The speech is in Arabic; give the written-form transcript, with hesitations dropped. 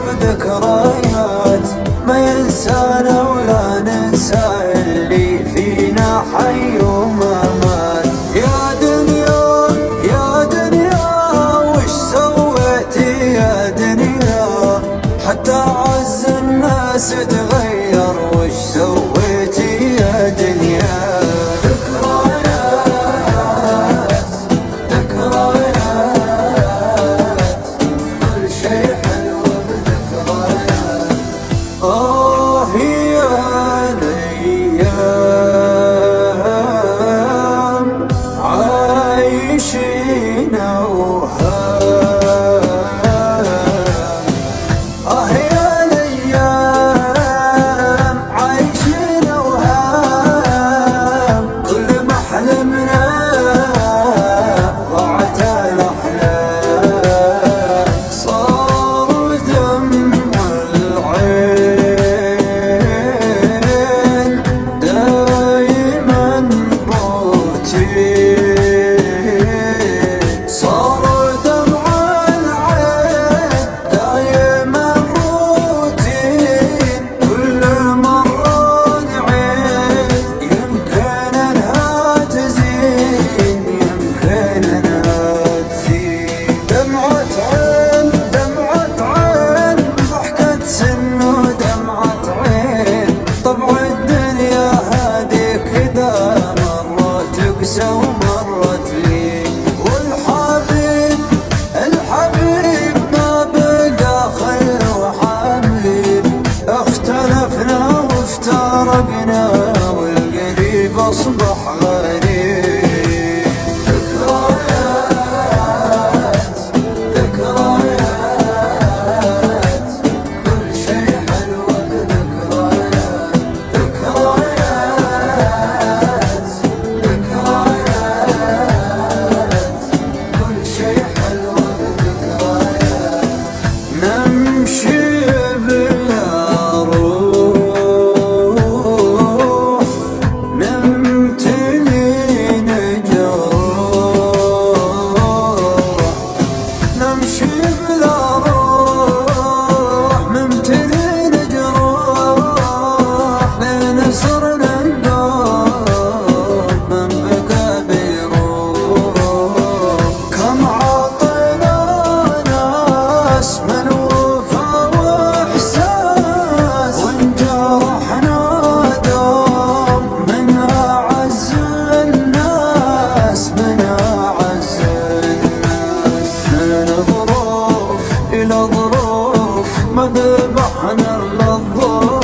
وبذكريات ما ينسانا ولا ننسى اللي فينا حي وما مات. يا دنيا يا دنيا وش سويتي يا دنيا حتى عز الناس تغير، وش سويتي يا دنيا. ذكريات ذكريات كل شي حلو بذكريات. يا الأيام عايشين أوهام، يا الأيام عايشين أوهام، كل ما حلمنا ضاعت الأحلام. صار دمع العين دايما روتين، صار دمع العين دايما روتين، كل مرة نعيد يمكن انها تزين، يمكن انها تزين. دمعة عين دمعة عين ضحكة سن ودمعة عين، طبع الدنيا هذه كذا مرة تقسى ومرة تلين. والحبيب الحبيب ما بقى خير وحبيب، اختلفنا وافترقنا والقريب اصبح غريب. ذكريات ذكريات كل شي حلو بذكريات. ذكريات ذكريات كل شي حلو بذكريات. نمشي بلا روح نمتلي نجروح، نمشي بلا روح نمتلي نجروح، لين صرنا نقول من بقى بيروح. كم عطينا ناس من وفا واحساس، وانجرحنا دوم من اعز الناس، من اعز الناس. من ظروف الى ظروف ما ذبحنا الا الظروف.